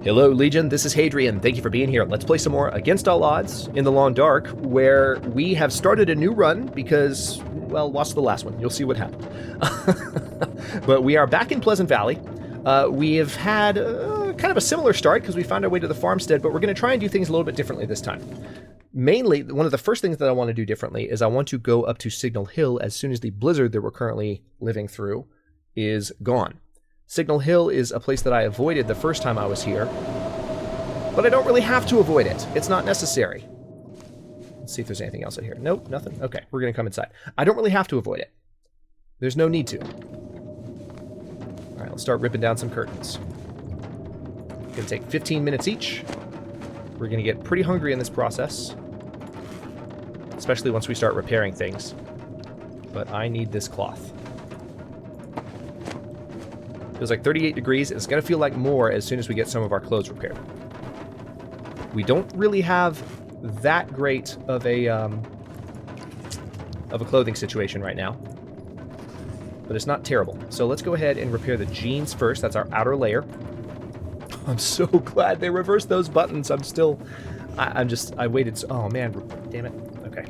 Hello Legion, this is Hadrian. Thank you for being here. Let's play some more Against All Odds in the Long Dark, where we have started a new run because, well, lost the last one. You'll see what happened. But we are back in Pleasant Valley. We have had kind of a similar start because we found our way to the farmstead, but we're going to try and do things a little bit differently this time. Mainly, one of the first things that I want to do differently is I want to go up to Signal Hill as soon as the blizzard that we're currently living through is gone. Signal Hill is a place that I avoided the first time I was here, but I don't really have to avoid it. It's not necessary. Let's see if there's anything else in here. Nope, nothing. Okay, we're going to come inside. I don't really have to avoid it. There's no need to. All right, let's start ripping down some curtains. It's going to take 15 minutes each. We're going to get pretty hungry in this process, especially once we start repairing things. But I need this cloth. Feels like 38 degrees. It's going to feel like more as soon as we get some of our clothes repaired. We don't really have that great of a clothing situation right now, but it's not terrible. So let's go ahead and repair the jeans first. That's our outer layer. I'm so glad they reversed those buttons. I waited. Oh man, damn it. Okay.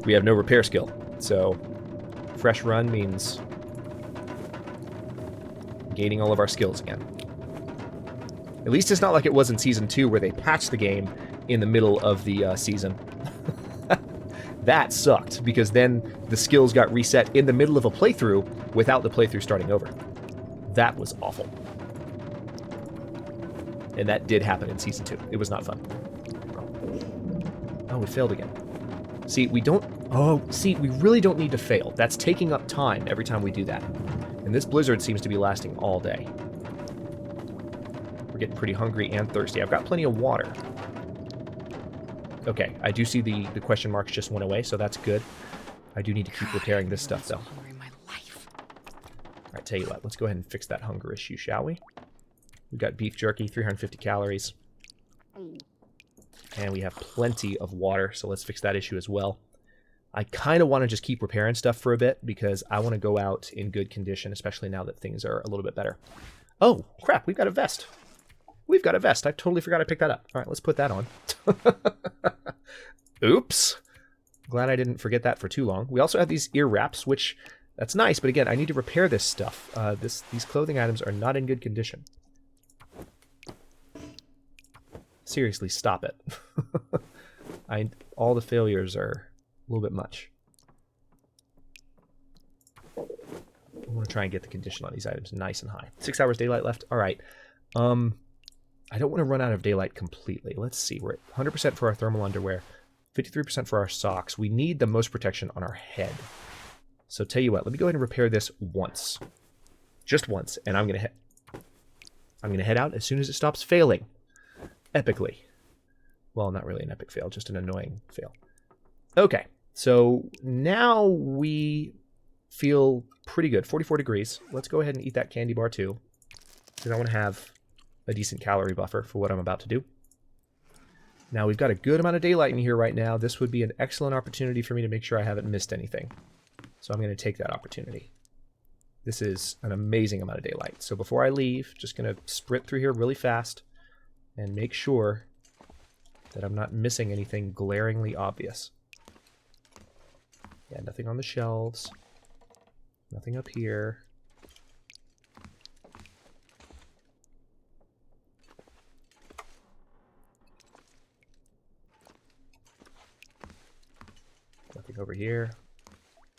We have no repair skill, so fresh run means gaining all of our skills again. At least it's not like it was in Season 2 where they patched the game in the middle of the season. That sucked, because then the skills got reset in the middle of a playthrough without the playthrough starting over. That was awful. And that did happen in Season 2. It was not fun. Oh, we failed again. See, we really don't need to fail. That's taking up time every time we do that. And this blizzard seems to be lasting all day. We're getting pretty hungry and thirsty. I've got plenty of water. Okay, I do see the question marks just went away, so that's good. I do need to keep repairing this stuff, though. Alright, tell you what, let's go ahead and fix that hunger issue, shall we? We've got beef jerky, 350 calories. And we have plenty of water, so let's fix that issue as well. I kind of want to just keep repairing stuff for a bit because I want to go out in good condition, especially now that things are a little bit better. Oh, crap, we've got a vest. We've got a vest. I totally forgot to pick that up. All right, let's put that on. Oops. Glad I didn't forget that for too long. We also have these ear wraps, which, that's nice, but again, I need to repair this stuff. These clothing items are not in good condition. Seriously, stop it. All the failures are a little bit much. I want to try and get the condition on these items nice and high. 6 hours daylight left. All right. I don't want to run out of daylight completely. Let's see. We're at 100% for our thermal underwear, 53% for our socks. We need the most protection on our head. So tell you what, let me go ahead and repair this once. Just once, and I'm going to head out as soon as it stops failing. Epically. Well, not really an epic fail, just an annoying fail. Okay, so now we feel pretty good. 44 degrees. Let's go ahead and eat that candy bar too, because I want to have a decent calorie buffer for what I'm about to do. Now we've got a good amount of daylight in here right now. This would be an excellent opportunity for me to make sure I haven't missed anything. So I'm going to take that opportunity. This is an amazing amount of daylight. So before I leave, just going to sprint through here really fast and make sure that I'm not missing anything glaringly obvious. Yeah, nothing on the shelves. Nothing up here. Nothing over here.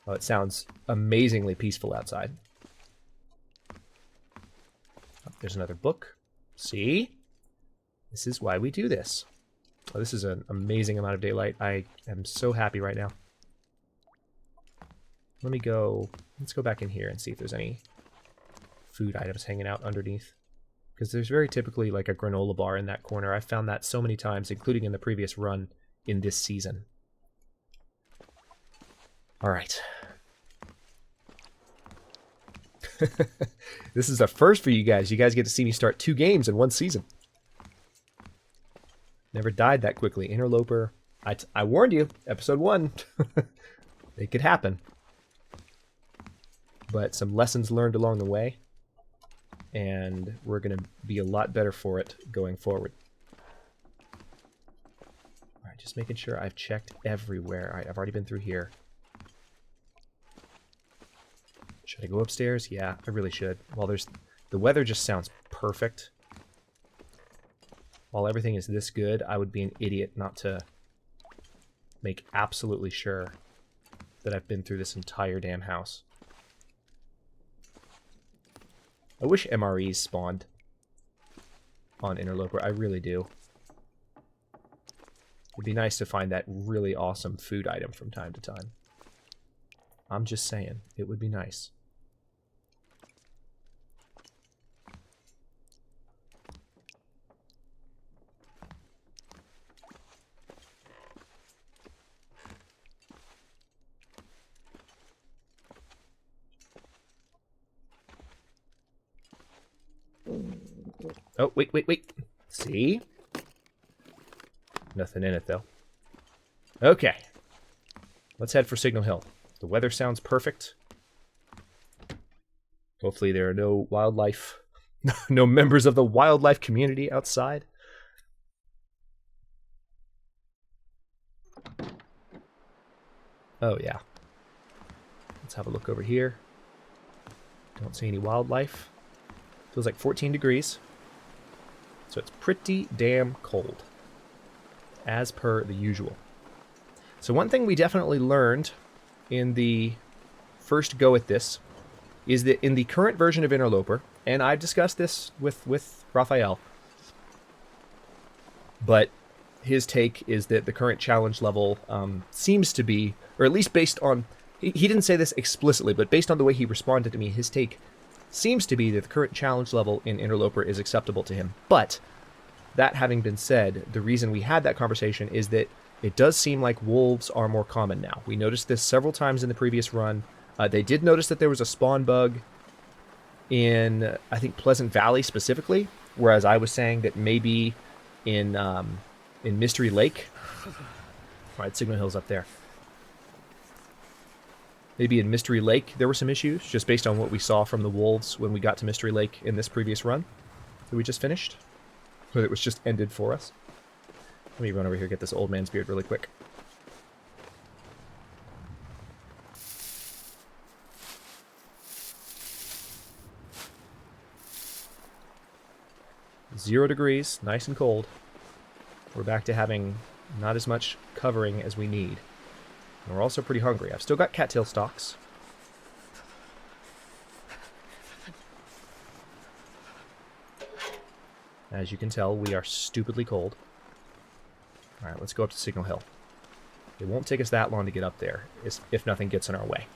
Oh, it sounds amazingly peaceful outside. Oh, there's another book. See? This is why we do this. Oh, this is an amazing amount of daylight. I am so happy right now. Let's go back in here and see if there's any food items hanging out underneath. Because there's very typically like a granola bar in that corner. I've found that so many times, including in the previous run in this season. All right. This is a first for you guys. You guys get to see me start 2 games in one season. Never died that quickly. Interloper. I warned you. Episode 1. It could happen. But some lessons learned along the way. and we're going to be a lot better for it going forward. All right, just making sure I've checked everywhere. All right, I've already been through here. Should I go upstairs? Yeah, I really should. Well, the weather just sounds perfect. While everything is this good, I would be an idiot not to make absolutely sure that I've been through this entire damn house. I wish MREs spawned on Interloper. I really do. It'd be nice to find that really awesome food item from time to time. I'm just saying, it would be nice. Oh, wait. See? Nothing in it, though. Okay. Let's head for Signal Hill. The weather sounds perfect. Hopefully there are no wildlife, no members of the wildlife community outside. Oh, yeah. Let's have a look over here. Don't see any wildlife. Feels like 14 degrees. So it's pretty damn cold, as per the usual. So one thing we definitely learned in the first go at this is that in the current version of Interloper, and I've discussed this with Raphael, but his take is that the current challenge level seems to be, or at least based on, he didn't say this explicitly, but based on the way he responded to me, his take seems to be that the current challenge level in Interloper is acceptable to him. But that having been said, the reason we had that conversation is that it does seem like wolves are more common now. We noticed this several times in the previous run. They did notice that there was a spawn bug in, I think, Pleasant Valley specifically, whereas I was saying that maybe in Mystery Lake. All right, Signal Hill's up there. Maybe in Mystery Lake there were some issues, just based on what we saw from the wolves when we got to Mystery Lake in this previous run that we just finished. But it was just ended for us. Let me run over here and get this old man's beard really quick. Zero degrees, nice and cold. We're back to having not as much covering as we need. And we're also pretty hungry. I've still got cattail stalks. As you can tell, we are stupidly cold. Alright, let's go up to Signal Hill. It won't take us that long to get up there, if nothing gets in our way.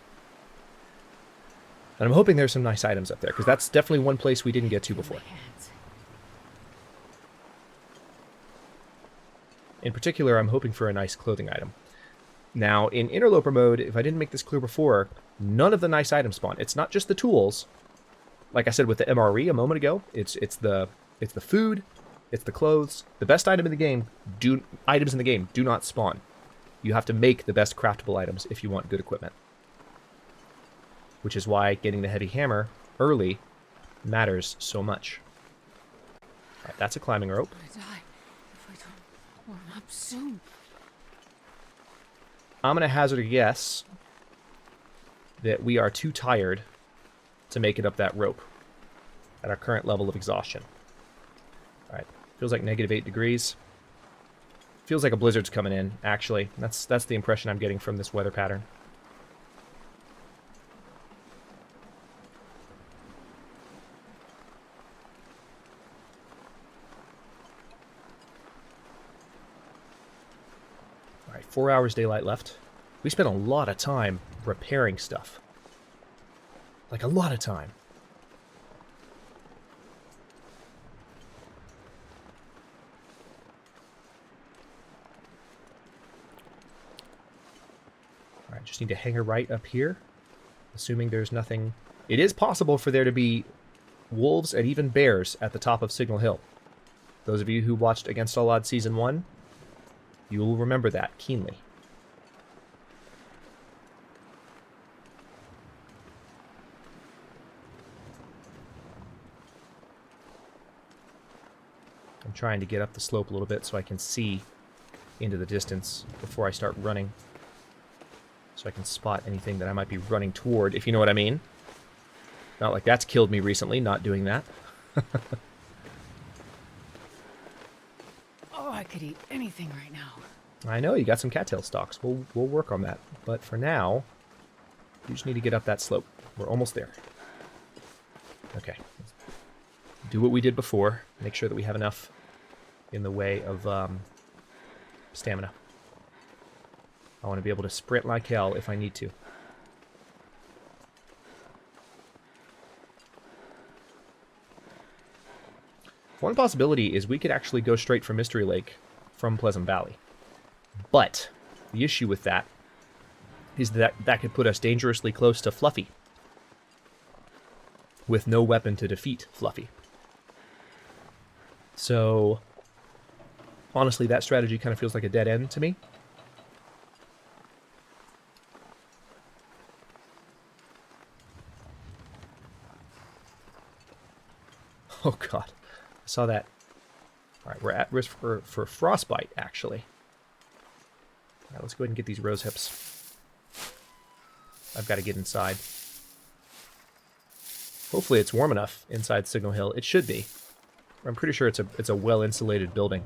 And I'm hoping there's some nice items up there, because that's definitely one place we didn't get to before. In particular, I'm hoping for a nice clothing item. Now, in Interloper mode, if I didn't make this clear before, none of the nice items spawn. It's not just the tools. Like I said with the MRE a moment ago, it's the food, it's the clothes. The best items in the game do not spawn. You have to make the best craftable items if you want good equipment. Which is why getting the heavy hammer early matters so much. Alright, that's a climbing rope. I die if I don't warm up soon. I'm going to hazard a guess that we are too tired to make it up that rope at our current level of exhaustion. Alright, feels like -8 degrees. Feels like a blizzard's coming in, actually. That's the impression I'm getting from this weather pattern. Alright, 4 hours daylight left. We spent a lot of time repairing stuff. Like, a lot of time. Alright, just need to hang her right up here. Assuming there's nothing... It is possible for there to be wolves and even bears at the top of Signal Hill. Those of you who watched Against All Odds Season 1, you will remember that keenly. I'm trying to get up the slope a little bit so I can see into the distance before I start running. So I can spot anything that I might be running toward, if you know what I mean. Not like that's killed me recently, not doing that. Oh, I could eat anything right now. I know, you got some cattail stalks. We'll work on that. But for now, you just need to get up that slope. We're almost there. Okay. Do what we did before. Make sure that we have enough in the way of stamina. I want to be able to sprint like hell if I need to. One possibility is we could actually go straight for Mystery Lake from Pleasant Valley. But the issue with that is that that could put us dangerously close to Fluffy, with no weapon to defeat Fluffy. So, honestly, that strategy kind of feels like a dead end to me. Oh god, I saw that. Alright, we're at risk for frostbite, actually. Alright, let's go ahead and get these rose hips. I've got to get inside. Hopefully it's warm enough inside Signal Hill. It should be. I'm pretty sure it's a well-insulated building.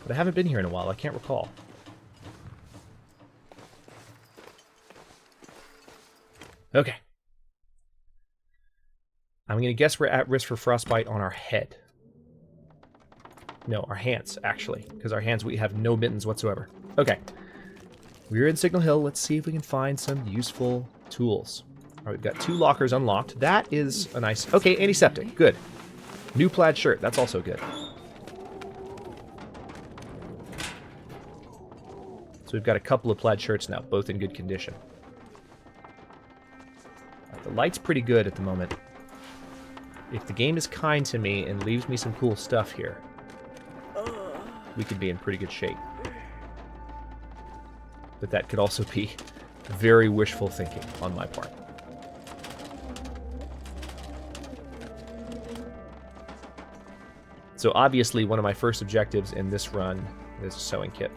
But I haven't been here in a while. I can't recall. Okay. I'm going to guess we're at risk for frostbite on our head. No, our hands, actually. Because our hands, we have no mittens whatsoever. Okay. We're in Signal Hill. Let's see if we can find some useful tools. All right, we've got 2 lockers unlocked. That is a nice... Okay, antiseptic. Good. New plaid shirt. That's also good. So we've got a couple of plaid shirts now, both in good condition. Right, the light's pretty good at the moment. If the game is kind to me and leaves me some cool stuff here, we could be in pretty good shape. But that could also be very wishful thinking on my part. So obviously one of my first objectives in this run is a sewing kit.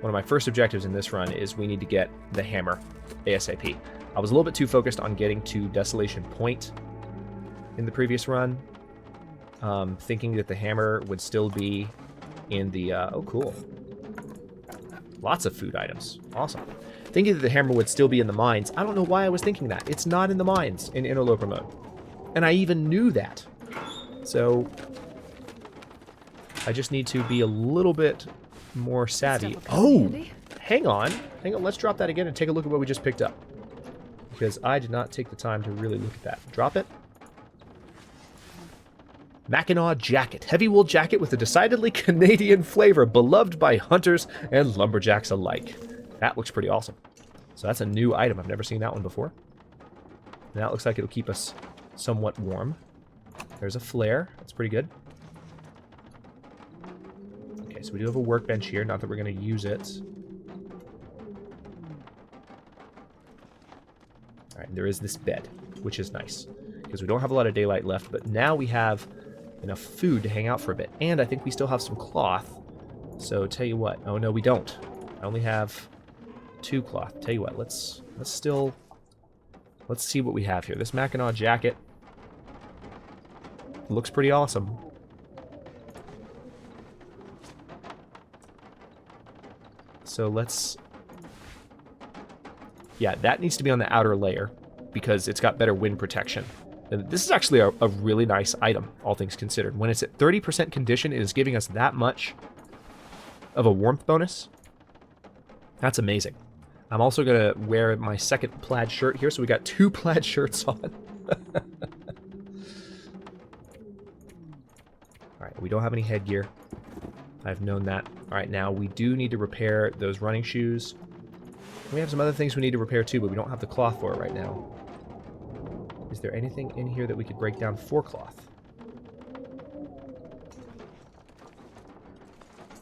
One of my first objectives in this run is we need to get the hammer ASAP. I was a little bit too focused on getting to Desolation Point in the previous run, thinking that the hammer would still be in the... oh, cool. Lots of food items. Awesome. Thinking that the hammer would still be in the mines. I don't know why I was thinking that. It's not in the mines in Interloper mode. And I even knew that. So I just need to be a little bit more savvy. Oh! Hang on. Hang on. Let's drop that again and take a look at what we just picked up. Because I did not take the time to really look at that. Drop it. Mackinac jacket. Heavy wool jacket with a decidedly Canadian flavor, beloved by hunters and lumberjacks alike. That looks pretty awesome. So that's a new item. I've never seen that one before. And that looks like it'll keep us somewhat warm. There's a flare. That's pretty good. Okay, so we do have a workbench here. Not that we're going to use it. Alright, there is this bed, which is nice. Because we don't have a lot of daylight left, but now we have enough food to hang out for a bit. And I think we still have some cloth. So tell you what. Oh no, we don't. I only have 2 cloth. Tell you what, let's see what we have here. This Mackinac jacket looks pretty awesome. So let's... Yeah, that needs to be on the outer layer because it's got better wind protection. And this is actually a really nice item, all things considered. When it's at 30% condition, it is giving us that much of a warmth bonus. That's amazing. I'm also going to wear my second plaid shirt here, so we got 2 plaid shirts on. Alright, we don't have any headgear. I've known that. Alright, now we do need to repair those running shoes. We have some other things we need to repair too, but we don't have the cloth for it right now. Is there anything in here that we could break down for cloth?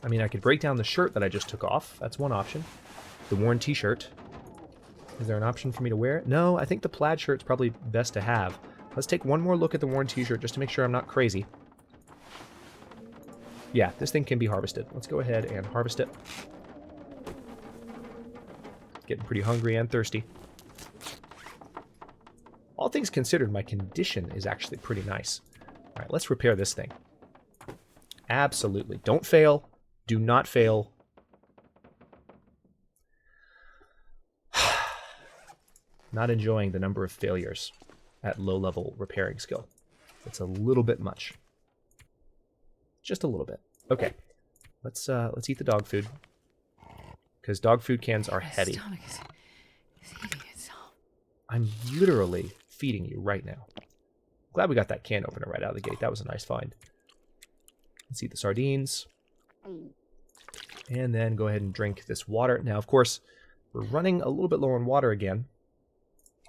I mean, I could break down the shirt that I just took off. That's one option. The worn t-shirt. Is there an option for me to wear? No, I think the plaid shirt's probably best to have. Let's take one more look at the worn t-shirt just to make sure I'm not crazy. Yeah, this thing can be harvested. Let's go ahead and harvest it. Getting pretty hungry and thirsty. All things considered, my condition is actually pretty nice. All right, let's repair this thing. Absolutely. Don't fail. Do not fail. Not enjoying the number of failures at low-level repairing skill. It's a little bit much. Just a little bit. Okay. Let's eat the dog food. Because dog food cans are heavy. My stomach is eating itself. I'm literally feeding you right now. Glad we got that can opener right out of the gate. That was a nice find. Let's eat the sardines. And then go ahead and drink this water. Now, of course, we're running a little bit low on water again.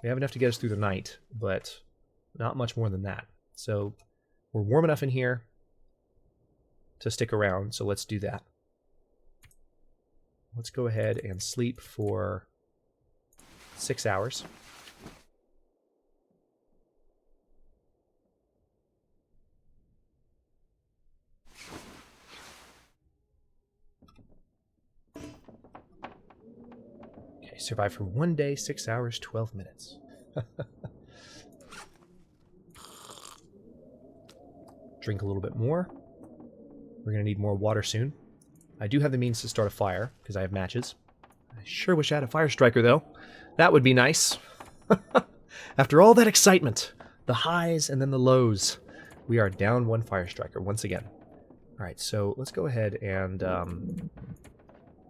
We have enough to get us through the night, but not much more than that. So we're warm enough in here to stick around, so let's do that. Let's go ahead and sleep for 6 hours. Okay, survive for 1 day, 6 hours, 12 minutes. Drink a little bit more. We're going to need more water soon. I do have the means to start a fire, because I have matches. I sure wish I had a fire striker, though. That would be nice. After all that excitement, the highs and then the lows, we are down one fire striker once again. All right, so let's go ahead and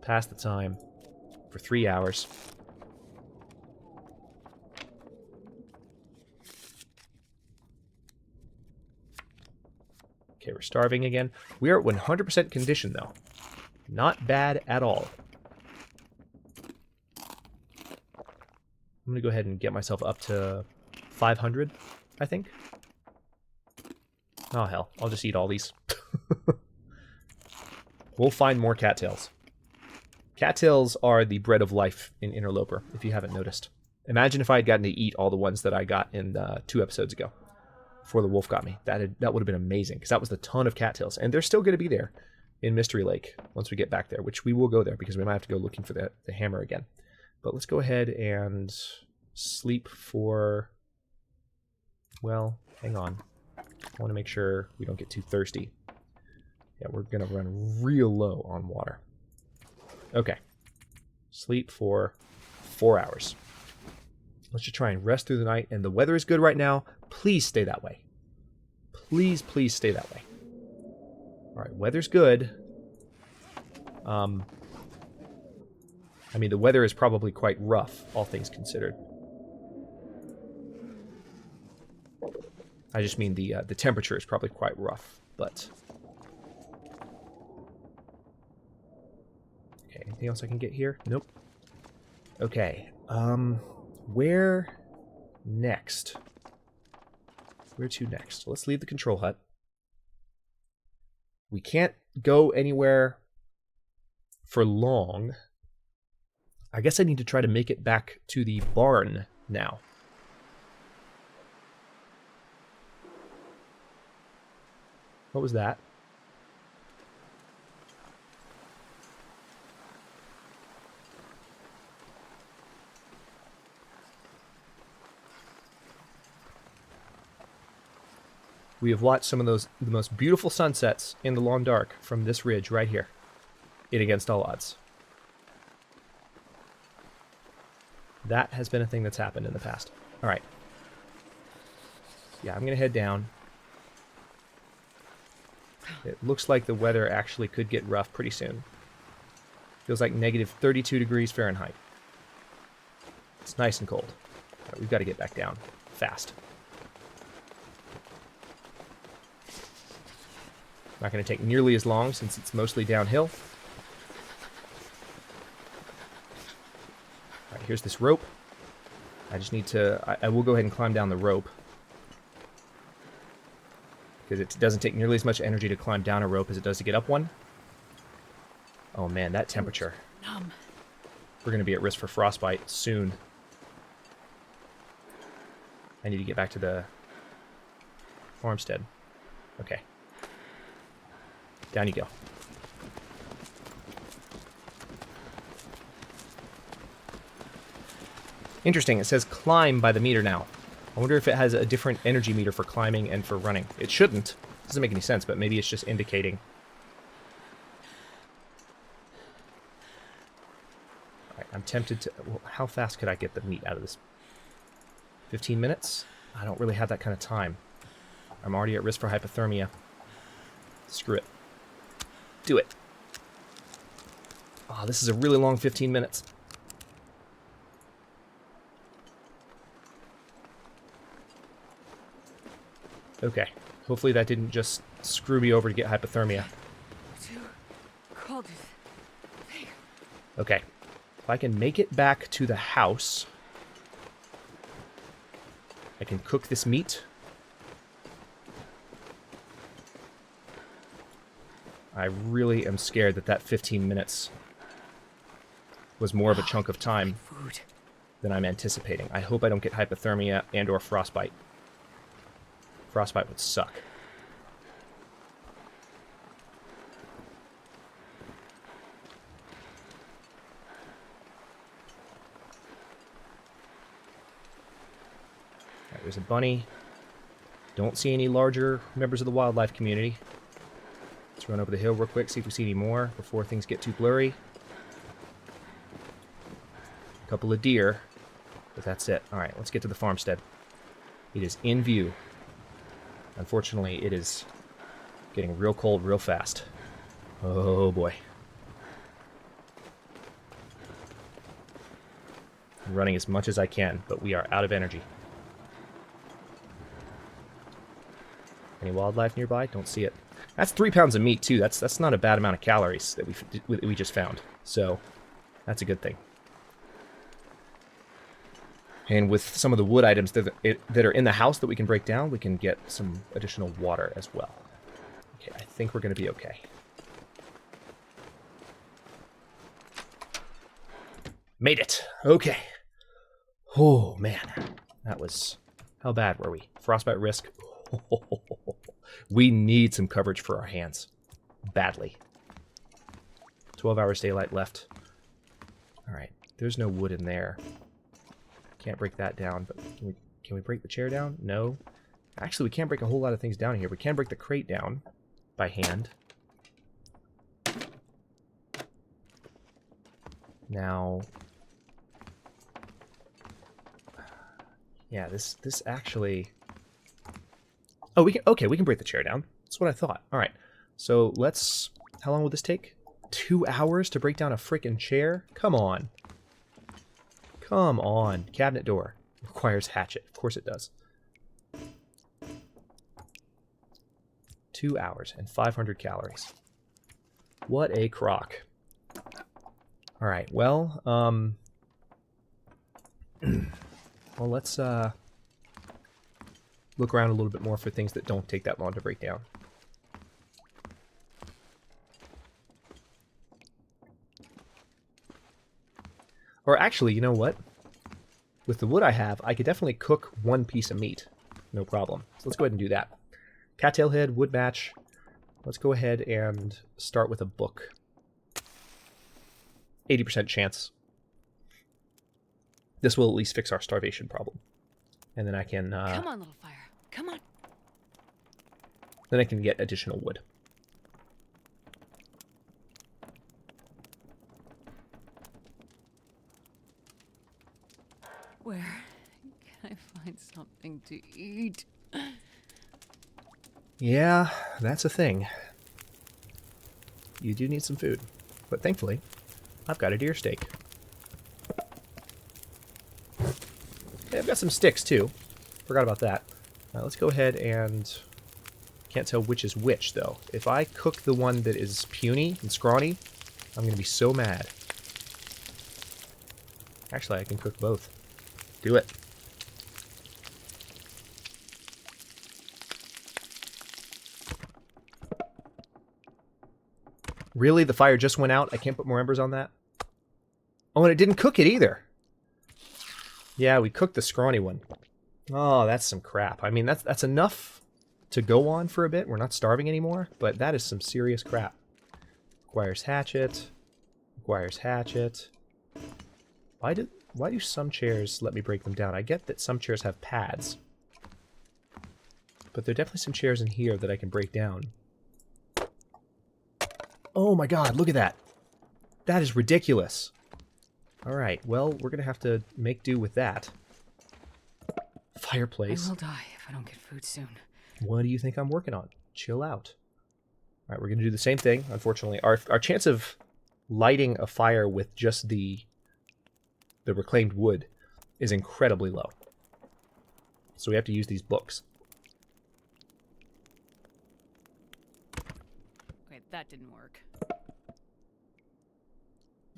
pass the time for 3 hours. Okay, we're starving again. We are at 100% condition, though. Not bad at all. I'm going to go ahead and get myself up to 500, I think. Oh, hell. I'll just eat all these. We'll find more cattails. Cattails are the bread of life in Interloper, if you haven't noticed. Imagine if I had gotten to eat all the ones that I got in 2 episodes ago. Before the wolf got me. That would have been amazing, because that was the ton of cattails. And they're still going to be there in Mystery Lake once we get back there, which we will go there, because we might have to go looking for the hammer again. But let's go ahead and sleep for... Well, hang on. I want to make sure we don't get too thirsty. Yeah, we're going to run real low on water. Okay. Sleep for 4 hours. Let's just try and rest through the night. And the weather is good right now. Please stay that way. Please, please stay that way. All right, weather's good. I mean, the weather is probably quite rough, all things considered. I just mean the temperature is probably quite rough, but... Okay, anything else I can get here? Nope. Okay, where next? Where to next? Let's leave the control hut. We can't go anywhere for long. I guess I need to try to make it back to the barn now. What was that? We have watched some of the most beautiful sunsets in the long dark from this ridge right here, in Against All Odds. That has been a thing that's happened in the past. All right. Yeah, I'm going to head down. It looks like the weather actually could get rough pretty soon. Feels like negative 32 degrees Fahrenheit. It's nice and cold. All right, we've got to get back down fast. Not going to take nearly as long since it's mostly downhill. All right, here's this rope. I just need to... I will go ahead and climb down the rope, because it doesn't take nearly as much energy to climb down a rope as it does to get up one. Oh man, that temperature. Numb. We're going to be at risk for frostbite soon. I need to get back to the farmstead. Okay. Down you go. Interesting, it says climb by the meter now. I wonder if it has a different energy meter for climbing and for running. It shouldn't. Doesn't make any sense, but maybe it's just indicating. Alright, I'm tempted to... Well, how fast could I get the meat out of this? 15 minutes? I don't really have that kind of time. I'm already at risk for hypothermia. Screw it. Do it. Oh, this is a really long 15 minutes. Okay. Hopefully that didn't just screw me over to get hypothermia. Okay. If I can make it back to the house, I can cook this meat. I really am scared that that 15 minutes was more of a chunk of time than I'm anticipating. I hope I don't get hypothermia and or frostbite. Frostbite would suck. Alright, there's a bunny. Don't see any larger members of the wildlife community. Let's run over the hill real quick, see if we see any more before things get too blurry. A couple of deer, but that's it. Alright, let's get to the farmstead. It is in view. Unfortunately, it is getting real cold real fast. Oh boy. I'm running as much as I can, but we are out of energy. Any wildlife nearby? Don't see it. That's 3 pounds of meat, too. That's not a bad amount of calories that we just found. So, that's a good thing. And with some of the wood items that are in the house that we can break down, we can get some additional water as well. Okay, I think we're going to be okay. Made it. Okay. Oh, man. That was... How bad were we? Frostbite risk. We need some coverage for our hands. Badly. 12 hours daylight left. Alright. There's no wood in there. Can't break that down, but can we break the chair down? No. Actually, we can't break a whole lot of things down here. We can break the crate down by hand. Now... Yeah, this actually... Oh, we can break the chair down. That's what I thought. Alright, so let's... How long will this take? 2 hours to break down a frickin' chair? Come on. Come on. Cabinet door. Requires hatchet. Of course it does. 2 hours and 500 calories. What a crock. Alright, well, well, let's, look around a little bit more for things that don't take that long to break down. Or actually, you know what? With the wood I have, I could definitely cook 1 piece of meat. No problem. So let's go ahead and do that. Cattail head, wood match. Let's go ahead and start with a book. 80% chance. This will at least fix our starvation problem. And then I can... Come on, little fire. Come on. Then I can get additional wood. Where can I find something to eat? Yeah, that's a thing. You do need some food. But thankfully, I've got a deer steak. Okay, I've got some sticks, too. Forgot about that. Let's go ahead and... Can't tell which is which, though. If I cook the one that is puny and scrawny, I'm going to be so mad. Actually, I can cook both. Do it. Really? The fire just went out? I can't put more embers on that? Oh, and it didn't cook it either. Yeah, we cooked the scrawny one. Oh, that's some crap. I mean, that's enough to go on for a bit. We're not starving anymore, but that is some serious crap. Requires hatchet. Requires hatchet. Why do some chairs let me break them down? I get that some chairs have pads. But there are definitely some chairs in here that I can break down. Oh my god, look at that! That is ridiculous! Alright, well, we're gonna have to make do with that. Fireplace. I will die if I don't get food soon. What do you think I'm working on? Chill out. Alright, we're gonna do the same thing, unfortunately. Our chance of lighting a fire with just the reclaimed wood is incredibly low. So we have to use these books. Okay, that didn't work.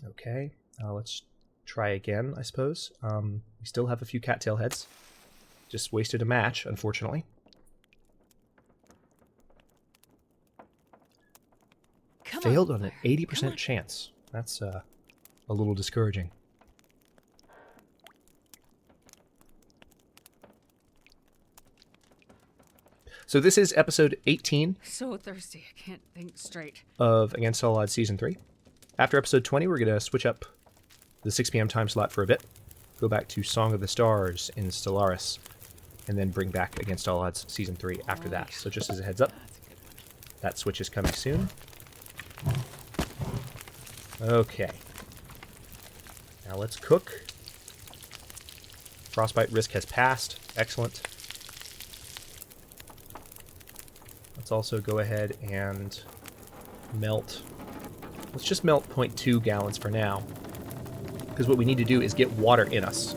Okay, let's try again, I suppose. We still have a few cattail heads. Just wasted a match, unfortunately. Failed on an 80% chance. That's a little discouraging. So this is episode 18. So thirsty, I can't think straight. Of Against All Odds Season 3. After episode 20, we're going to switch up the 6 p.m. time slot for a bit. Go back to Song of the Stars in Stellaris. And then bring back Against All Odds Season 3 after that. So just as a heads up, that switch is coming soon. Okay. Now let's cook. Frostbite risk has passed. Excellent. Let's also go ahead and melt. Let's just melt 0.2 gallons for now. Because what we need to do is get water in us.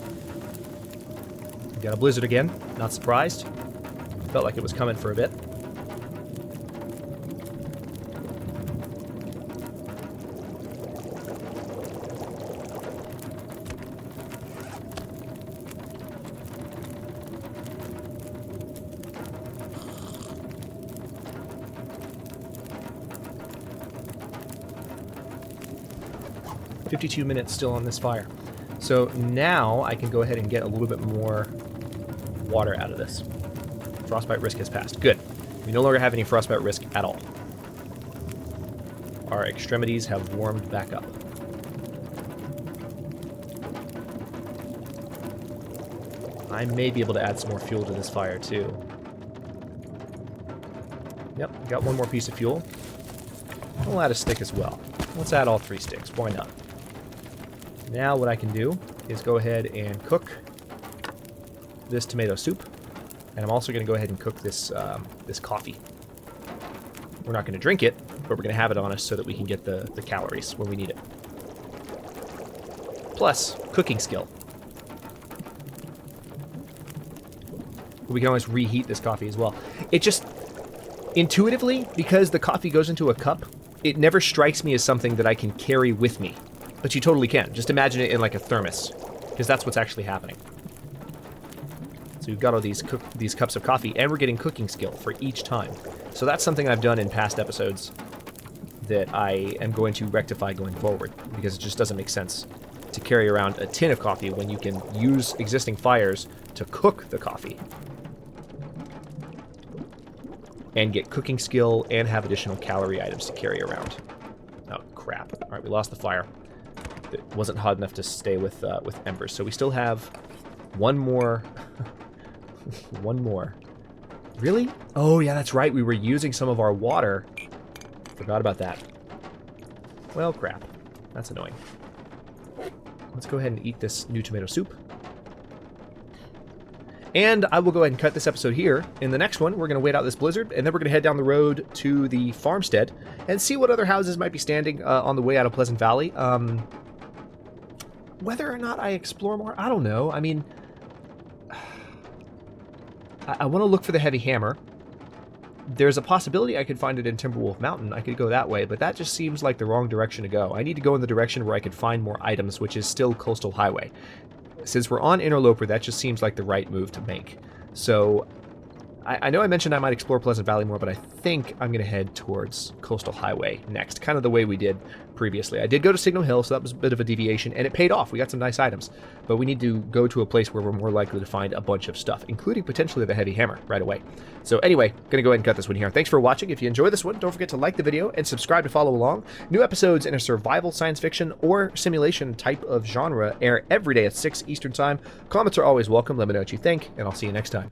We got a blizzard again. Not surprised. Felt like it was coming for a bit. .52 minutes still on this fire. So now I can go ahead and get a little bit more water out of this. Frostbite risk has passed. Good. We no longer have any frostbite risk at all. Our extremities have warmed back up. I may be able to add some more fuel to this fire too. Yep, got one more piece of fuel. We'll add a stick as well. Let's add all 3 sticks. Why not? Now what I can do is go ahead and cook this tomato soup. And I'm also going to go ahead and cook this this coffee. We're not going to drink it, but we're going to have it on us so that we can get the calories when we need it. Plus, cooking skill. We can always reheat this coffee as well. It just, intuitively, because the coffee goes into a cup, it never strikes me as something that I can carry with me. But you totally can. Just imagine it in like a thermos, because that's what's actually happening. So we've got all these cups of coffee, and we're getting cooking skill for each time. So that's something I've done in past episodes that I am going to rectify going forward, because it just doesn't make sense to carry around a tin of coffee when you can use existing fires to cook the coffee. And get cooking skill and have additional calorie items to carry around. Oh, crap. All right, we lost the fire. It wasn't hot enough to stay with embers. So we still have one more. One more. Really? Oh, yeah, that's right. We were using some of our water. Forgot about that. Well, crap. That's annoying. Let's go ahead and eat this new tomato soup. And I will go ahead and cut this episode here. In the next one, we're going to wait out this blizzard, and then we're going to head down the road to the farmstead and see what other houses might be standing on the way out of Pleasant Valley. Whether or not I explore more, I don't know. I mean, I want to look for the heavy hammer. There's a possibility I could find it in Timberwolf Mountain. I could go that way, but that just seems like the wrong direction to go. I need to go in the direction where I could find more items, which is still Coastal Highway. Since we're on Interloper, that just seems like the right move to make. So I know I mentioned I might explore Pleasant Valley more, but I think I'm going to head towards Coastal Highway next, kind of the way we did previously. I did go to Signal Hill, so that was a bit of a deviation, and it paid off. We got some nice items, but we need to go to a place where we're more likely to find a bunch of stuff, including potentially the heavy hammer right away. So anyway, going to go ahead and cut this one here. Thanks for watching. If you enjoyed this one, don't forget to like the video and subscribe to follow along. New episodes in a survival, science fiction, or simulation type of genre air every day at 6 Eastern Time. Comments are always welcome. Let me know what you think, and I'll see you next time.